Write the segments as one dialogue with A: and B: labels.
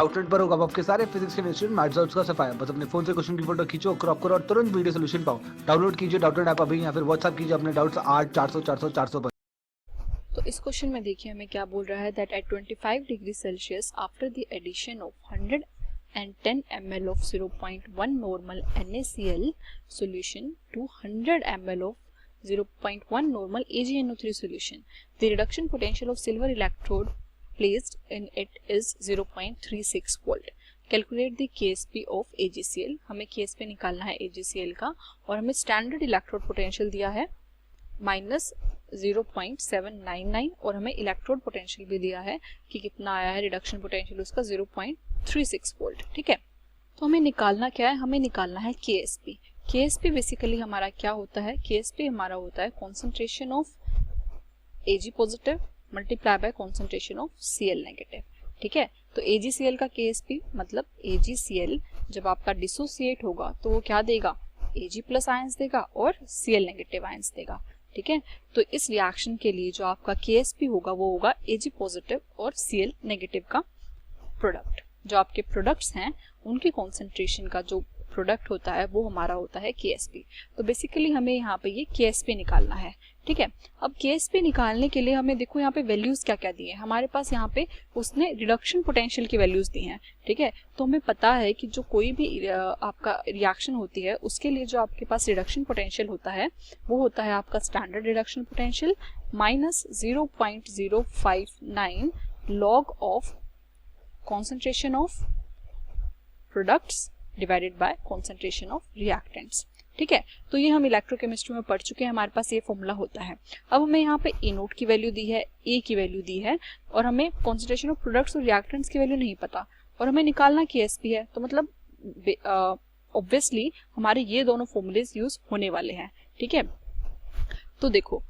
A: Outlet पर होगा आपके सारे फिजिक्स के इंस्टीट्यूट मैथ्स और उसका सफाया। बस अपने फोन से क्वेश्चन की फोटो खींचो, क्रॉप करो और तुरंत वीडियो सोल्यूशन पाओ। डाउनलोड कीजिए डाउटनेट ऐप अभी या फिर व्हाट्सएप कीजिए अपने डाउट्स 8 400 400 400 पर।
B: तो इस क्वेश्चन में देखिए हमें क्या बोल रहा है that at 25 degree Celsius after the addition of 110 ml of 0.1 normal NaCl solution to 100 ml of 0.1 normal AgNO3 solution, the reduction potential of silver electrode placed in it is 0.36 volt. Calculate the KSP of AgCl। हमें KSP निकालना है AgCl का और हमें standard electrode potential दिया है -0.799 और हमें इलेक्ट्रोड पोटेंशियल भी दिया है कि कितना आया है रिडक्शन पोटेंशियल उसका 0.36 वोल्ट। ठीक है, तो हमें निकालना क्या है, हमें निकालना है KSP। KSP बेसिकली हमारा क्या होता है, KSP हमारा होता है concentration of Ag positive multiply by concentration of Cl negative. ठीक है, तो AgCl का KSP मतलब AgCl जब आपका डिसोसिएट होगा तो वो क्या देगा, Ag प्लस आयंस देगा और Cl नेगेटिव आयंस देगा। ठीक है, तो इस रिएक्शन के लिए जो आपका KSP होगा वो होगा Ag पॉजिटिव और Cl नेगेटिव का प्रोडक्ट। जो आपके प्रोडक्ट्स हैं उनकी कॉन्सेंट्रेशन का जो प्रोडक्ट होता है वो हमारा होता है KSP। तो बेसिकली हमें यहाँ पे ये KSP निकालना है। ठीक है, अब KSP निकालने के लिए हमें देखो यहाँ पे वैल्यूज क्या क्या दी है हमारे पास। यहाँ पे उसने रिडक्शन पोटेंशियल की वैल्यूज दी हैं। ठीक है, तो हमें पता है कि जो कोई भी आपका रिएक्शन होती है उसके लिए जो आपके पास रिडक्शन पोटेंशियल होता है वो होता है आपका standard reduction potential -0.059 log of concentration of products divided by concentration of reactants। ठीक है, तो ये हम इलेक्ट्रोकेमिस्ट्री में पढ़ चुके हैं, हमारे पास ये फॉर्मूला होता है। अब हमें यहाँ पे ए नोट की वैल्यू दी है, ए की वैल्यू दी है और हमें concentration ऑफ प्रोडक्ट्स और रिएक्टेंट्स की वैल्यू नहीं पता और हमें निकालना KSP है। तो मतलब ऑब्वियसली हमारे ये दोनों फॉर्मूलेज यूज होने वाले हैं। ठीक है, तो देखो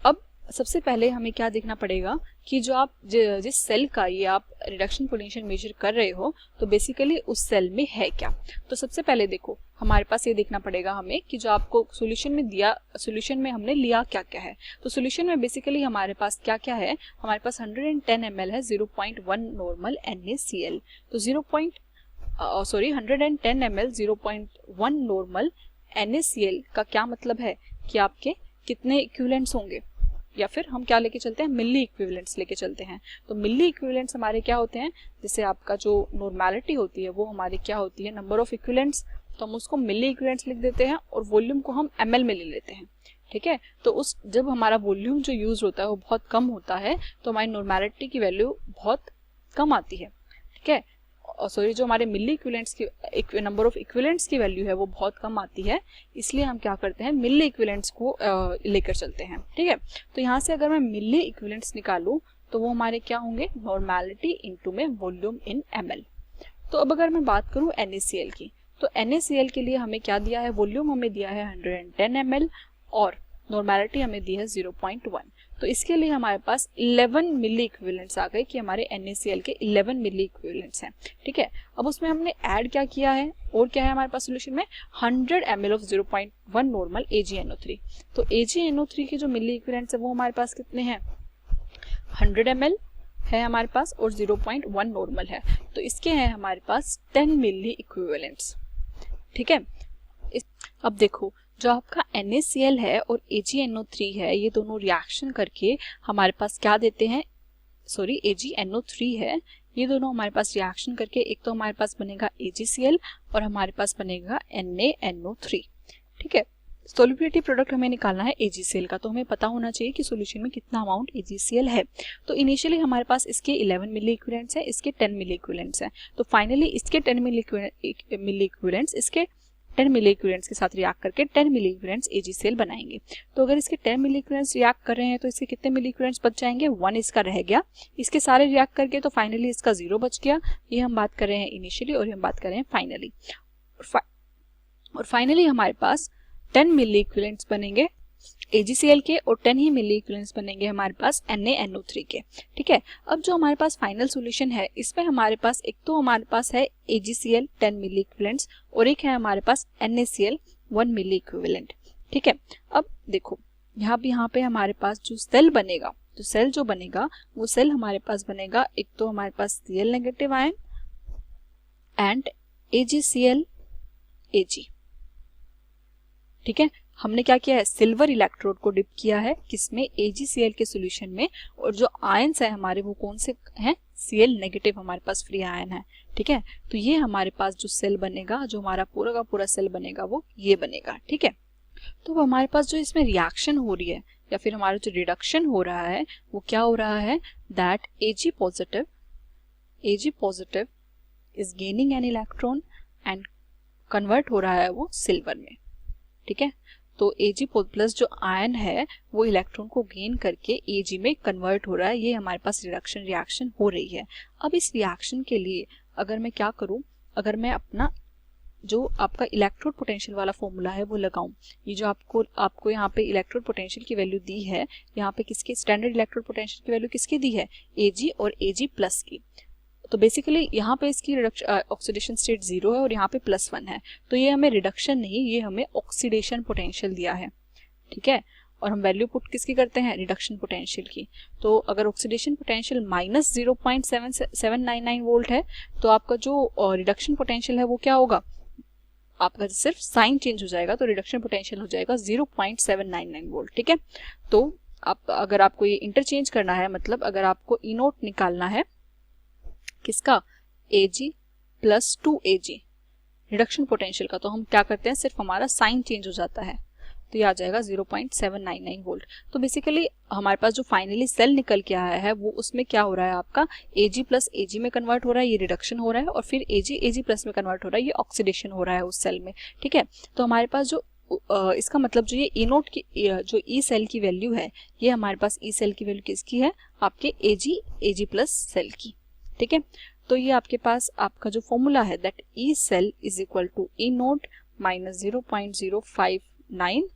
B: अब सबसे पहले हमें क्या देखना पड़ेगा कि जो आप जिस सेल का ये आप रिडक्शन पोटेंशियल मेजर कर रहे हो तो बेसिकली उस सेल में है क्या। तो सबसे पहले देखो हमारे पास ये देखना पड़ेगा हमें कि जो आपको सॉल्यूशन में दिया, सॉल्यूशन में हमने लिया क्या क्या है। तो सॉल्यूशन में बेसिकली हमारे पास क्या क्या है, हमारे पास 110 ml है 0.1 नॉर्मल NaCl। तो 110 ml 0.1 नॉर्मल NaCl का क्या मतलब है कि आपके कितने इक्विवेलेंट्स होंगे, या फिर हम क्या लेके चलते हैं, मिली इक्विवेलेंट्स लेके चलते हैं। तो मिली इक्विवेलेंट्स हमारे क्या होते हैं, जैसे आपका जो नॉर्मेलिटी होती है वो हमारी क्या होती है, नंबर ऑफ इक्विवेलेंट्स, तो हम उसको मिली इक्विवेलेंट्स लिख देते हैं और वॉल्यूम को हम ml में ले लेते हैं। ठीक है, तो उस जब हमारा वॉल्यूम जो यूज होता है वो बहुत कम होता है तो हमारी नॉर्मेलिटी की वैल्यू बहुत कम आती है। ठीक है, सॉरी जो हमारे मिली इक्विवेलेंट्स की नंबर ऑफ इक्विवेलेंट्स की वैल्यू है वो बहुत कम आती है, इसलिए हम क्या करते हैं मिली इक्विवेलेंट्स को लेकर चलते हैं। ठीक है, तो यहाँ से अगर मैं मिली इक्विवेलेंट्स निकालूं तो वो हमारे क्या होंगे, नॉर्मेलिटी इनटू में वॉल्यूम इन ml। तो अब अगर मैं बात करूं NaCl की, तो NaCl के लिए हमें क्या दिया है, वॉल्यूम हमें दिया है 110 ml और नॉर्मेलिटी हमें दी है 0.1। तो इसके लिए हमारे पास 11 मिली इक्विवेलेंट्स आ गए कि हमारे NaCl के 11 मिली इक्विवेलेंट्स हैं। ठीक है, अब उसमें हमने ऐड क्या किया है और क्या है हमारे पास सोल्यूशन में 100 ml ऑफ 0.1 नॉर्मल AgNO3। तो AgNO3 के जो मिली इक्विवेलेंट्स है वो हमारे पास कितने हैं, 100 ml है हमारे पास और 0.1 नॉर्मल है, तो इसके हैं हमारे पास 10 मिली इक्विवेलेंट्स। ठीक है, अब देखो जो आपका NaCl है और AgNO3 है ये दोनों रिएक्शन करके हमारे पास क्या देते हैं, सॉरी AgNO3 है, ये दोनों हमारे पास रिएक्शन करके एक तो हमारे पास बनेगा AgCl और हमारे पास बनेगा NaNO3। ठीक है, सोल्युबिलिटी प्रोडक्ट हमें निकालना है AgCl का, तो हमें पता होना चाहिए कि सॉल्यूशन में कितना अमाउंट AgCl है। तो इनिशियली हमारे पास इसके 11 मिली इक्विवेलेंट्स है, इसके 10 मिली इक्विवेलेंट्स है, तो फाइनली इसके 10 मिली इक्विवेलेंट्स इसके 10 मिली इक्विवेलेंट्स के साथ रिएक्ट करके 10 मिली इक्विवेलेंट्स AgCl बनाएंगे। तो अगर इसके 10 मिली इक्विवेलेंट्स रिएक्ट कर रहे हैं तो इसके कितने मिली इक्विवेलेंट्स बच जाएंगे, 1 इसका रह गया, इसके सारे रिएक्ट करके तो फाइनली इसका 0 बच गया। ये हम बात कर रहे हैं इनिशियली और हम बात कर रहे हैं फाइनली, और फाइनली हमारे पास 10 मिली इक्विवेलेंट्स बनेंगे AgCl के और 10 ही मिली इक्विवेलेंट्स बनेंगे हमारे पास NaNO3 के। ठीक है, अब जो हमारे पास फाइनल सॉल्यूशन है इसमें हमारे पास एक तो हमारे पास है AgCl 10 मिली इक्विवेलेंट्स और एक है हमारे पास NaCl 1 मिली इक्विवेलेंट। ठीक है, अब देखो यहाँ पे हमारे पास जो सेल बनेगा, तो सेल जो बनेगा वो सेल हमारे पास बनेगा, एक तो हमारे पास Cl negative ion and AgCl Ag। ठीक है, हमने क्या किया है, सिल्वर इलेक्ट्रोड को डिप किया है किसमें, AgCl के सॉल्यूशन में, और जो आयंस है हमारे वो कौन से हैं, Cl नेगेटिव हमारे पास फ्री आयन है। ठीक है, तो ये हमारे पास जो सेल बनेगा, जो हमारा पूरा का पूरा सेल बनेगा वो ये बनेगा। ठीक है, तो हमारे पास जो इसमें रिएक्शन हो रही है या फिर हमारा जो रिडक्शन हो रहा है वो क्या हो रहा है, that Ag positive is gaining an electron and convert हो रहा है वो सिल्वर में। ठीक है, तो Ag प्लस जो आयन है वो इलेक्ट्रॉन को गेन करके Ag में कन्वर्ट हो रहा है, ये हमारे पास रिडक्शन रिएक्शन हो रही है। अब इस रिएक्शन के लिए अगर मैं क्या करूं, अगर मैं अपना जो आपका इलेक्ट्रोड पोटेंशियल वाला फॉर्मूला है वो लगाऊं, ये जो आपको यहाँ पे इलेक्ट्रोड पोटेंशियल की वैल्यू दी है, यहाँ पे किसकी स्टैंडर्ड इलेक्ट्रोड पोटेंशियल की वैल्यू किसकी दी है, Ag और Ag प्लस की। तो बेसिकली यहाँ पे इसकी ऑक्सीडेशन स्टेट 0 है और यहाँ पे +1 है, तो ये हमें रिडक्शन नहीं, ये हमें ऑक्सीडेशन पोटेंशियल दिया है। ठीक है, और हम वैल्यू पुट किसकी करते हैं, रिडक्शन पोटेंशियल की। तो अगर ऑक्सीडेशन पोटेंशियल -0.799 वोल्ट है तो आपका जो रिडक्शन पोटेंशियल है वो क्या होगा, आपका सिर्फ साइन चेंज हो जाएगा तो रिडक्शन पोटेंशियल हो जाएगा 0.799 वोल्ट। ठीक है, तो अगर आपको ये इंटरचेंज करना है, मतलब अगर आपको ई नोट निकालना है किसका, Ag plus 2Ag reduction potential का, तो हम क्या करते हैं, सिर्फ हमारा साइन चेंज हो जाता है तो ये आ जाएगा 0.799 वोल्ट। तो बेसिकली हमारे पास जो फाइनली सेल निकल के आया है वो उसमें क्या हो रहा है, आपका Ag प्लस Ag में कन्वर्ट हो रहा है, ये रिडक्शन हो रहा है, और फिर Ag प्लस में कन्वर्ट हो रहा है, ये ऑक्सीडेशन हो रहा है उस सेल में। ठीक है, तो हमारे पास जो इसका मतलब जो ये ई नोट की जो ई सेल की वैल्यू है, ये हमारे पास ई सेल की वैल्यू किसकी है, आपके Ag प्लस सेल की। ठीक है, तो ये आपके पास आपका जो फॉर्मूला है that E cell is equal to E note minus 0.059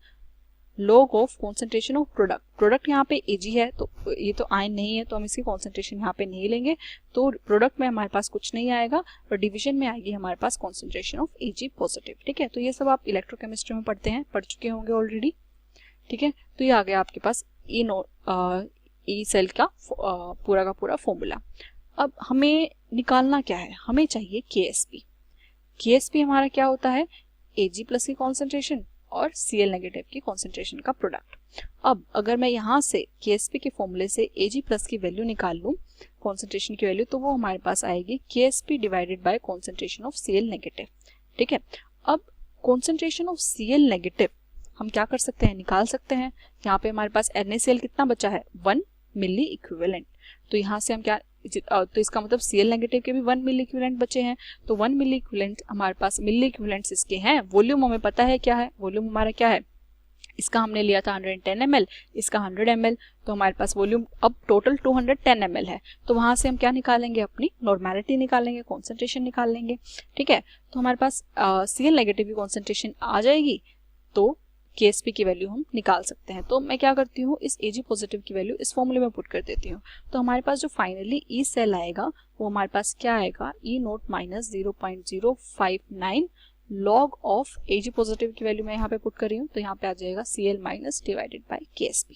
B: log of concentration of product यहाँ पे Ag है तो ये तो आयन नहीं है तो हम इसकी कॉन्सेंट्रेशन यहाँ पे नहीं लेंगे, तो प्रोडक्ट में हमारे पास कुछ नहीं आएगा और डिवीजन में आएगी हमारे पास कॉन्सेंट्रेशन ऑफ Ag पॉजिटिव। ठीक है, तो ये सब आप इलेक्ट्रोकेमिस्ट्री में पढ़ चुके होंगे ऑलरेडी। ठीक है, तो ये आ गया आपके पास ई सेल का पूरा का पूरा फॉर्मूला। अब हमें निकालना क्या है, हमें चाहिए KSP हमारा क्या होता है, Ag प्लस की कॉन्सेंट्रेशन और Cl नेगेटिव की कॉन्सेंट्रेशन का प्रोडक्ट। अब अगर मैं यहाँ से KSP के फॉर्मूले से Ag प्लस की वैल्यू निकाल लूँ, कॉन्सेंट्रेशन की वैल्यू, तो वो हमारे पास आएगी KSP divided by concentration of Cl negative. ठीक है, अब कॉन्सेंट्रेशन ऑफ Cl नेगेटिव हम क्या कर सकते हैं, निकाल सकते हैं। यहाँ पे हमारे पास NaCl कितना बचा है, 1 मिली इक्विवेलेंट, तो यहाँ से हम क्या, तो इसका मतलब Cl नेगेटिव के भी 1 मिली इक्विवेलेंट बचे हैं, तो 1 मिली इक्विवेलेंट हमारे पास, मिली इक्विवेलेंट्स इसके हैं। वॉल्यूम हमें पता है क्या है, वॉल्यूम हमारा क्या है, इसका हमने लिया था 110 ml, इसका 100 ml, तो हमारे पास वॉल्यूम अब टोटल 210 ml है। तो वहां से हम क्या निकालेंगे, अपनी नॉर्मेलिटी निकालेंगे, कॉन्सेंट्रेशन निकाल लेंगे। ठीक है, तो हमारे पास Cl नेगेटिव की कॉन्सेंट्रेशन आ जाएगी तो KSP की वैल्यू हम निकाल सकते हैं। तो मैं क्या करती हूँ, इस Ag पॉजिटिव की वैल्यू इस फॉर्मूले में पुट कर देती हूँ, तो हमारे पास जो फाइनली ई सेल आएगा वो हमारे पास क्या आएगा, E note minus 0.059 log of Ag positive की वैल्यू मैं यहाँ पे पुट कर रही हूँ, तो यहाँ पे आ जाएगा Cl minus divided by KSP।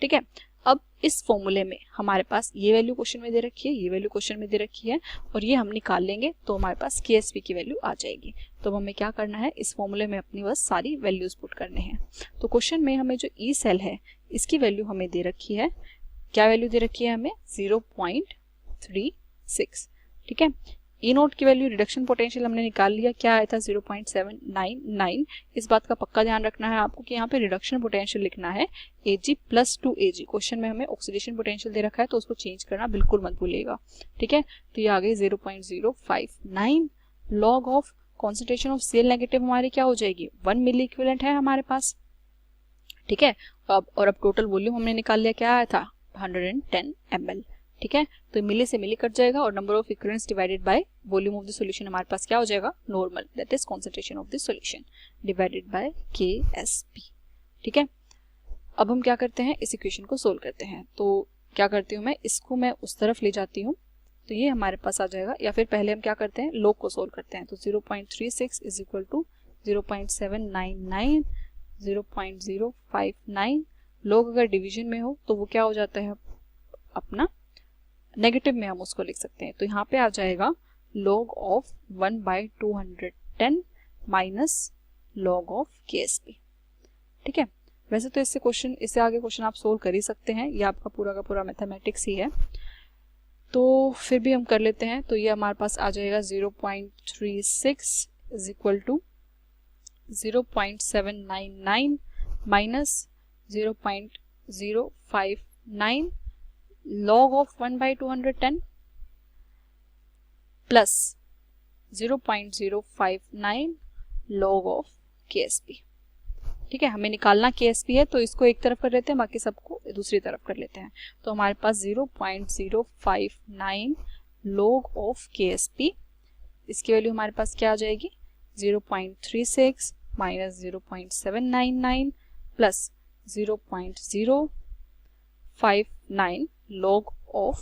B: ठीक है, अब इस फॉर्मूले में हमारे पास ये वैल्यू क्वेश्चन में दे रखी है, ये वैल्यू क्वेश्चन में दे रखी है, और ये हम निकाल लेंगे तो हमारे पास KSP की वैल्यू आ जाएगी। तो हमें क्या करना है, इस फॉर्मूले में अपनी बस सारी वैल्यूज पुट करने हैं। तो क्वेश्चन में हमें जो ई सेल है इसकी वैल्यू हमें दे रखी है, क्या वैल्यू दे रखी है हमें, 0.36। ठीक है, ई नोट की वैल्यू, रिडक्शन पोटेंशियल हमने निकाल लिया, क्या आया था 0.799। इस बात का पक्का ध्यान रखना है आपको कि यहाँ पे रिडक्शन पोटेंशियल लिखना है Ag प्लस 2Ag। क्वेश्चन में हमें ऑक्सीडेशन पोटेंशियल दे रखा है तो उसको चेंज करना बिल्कुल मत भूलिएगा। ठीक है, तो ये आ गई 0.059 log of concentration of Cl negative हमारी क्या हो जाएगी, 1 मिली इक्विवेलेंट है हमारे पास। ठीक है, और अब टोटल वॉल्यूम हमने निकाल लिया, क्या आया था 110 ml। ठीक है, तो मिली से मिली कट जाएगा और number of equivalents divided by volume of the solution हमारे पास क्या हो जाएगा, normal, that is concentration of the solution divided by KSP। ठीक है, अब हम क्या करते हैं, इस इक्वेशन को सोल्व करते हैं। तो क्या करती हूँ मैं, इसको मैं उस तरफ ले जाती हूँ तो ये हमारे पास आ जाएगा, या फिर पहले हम क्या करते हैं, लॉग को सोल्व करते हैं। तो 0.36 इज इक्वल टू 0.799 0.059 लॉग अगर डिवीजन में हो तो वो क्या हो जाता है, अपना नेगेटिव में हम उसको लिख सकते हैं। तो यहाँ पे आ जाएगा log of 1/210 minus log of KSP। ठीक है, वैसे तो इससे आगे क्वेश्चन आप सोल्व कर ही सकते हैं, ये आपका पूरा का पूरा मैथमेटिक्स ही है, तो फिर भी हम कर लेते हैं। तो ये हमारे पास आ जाएगा 0.36 is equal to 0.799 minus 0.059 log of 1/210 plus 0.059 log of KSP। ठीक है, हमें निकालना KSP है, तो इसको एक तरफ कर लेते हैं, बाकी सबको दूसरी तरफ कर लेते हैं। तो हमारे पास 0.059 log of KSP, इसकी वैल्यू हमारे पास क्या आ जाएगी 0.36 माइनस 0.799 प्लस 0.059 log of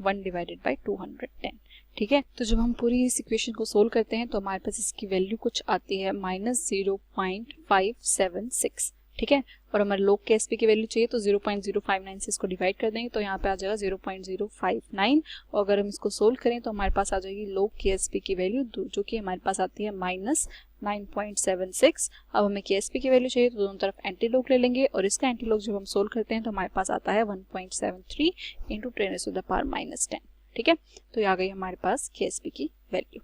B: 1/210। ठीक है, तो जब हम पूरी इस इक्वेशन को सोल्व करते हैं तो हमारे पास इसकी वैल्यू कुछ आती है -0.576। ठीक है, और हमारे लोग KSP की वैल्यू चाहिए तो 0.059 से इसको डिवाइड कर देंगे, तो यहाँ पे आ जाएगा 0.059, और अगर हम इसको सोल्व करें तो हमारे पास आ जाएगी लोग KSP की वैल्यू जो कि हमारे पास आती है -9.76। अब हमें KSP की वैल्यू चाहिए तो दोनों तरफ एंटीलॉग ले लेंगे, और इसका एंटीलॉग जब हम सोल्व करते हैं तो हमारे पास आता है 1.73 × 10⁻⁻10। ठीक है, तो ये आ गई हमारे पास KSP की वैल्यू।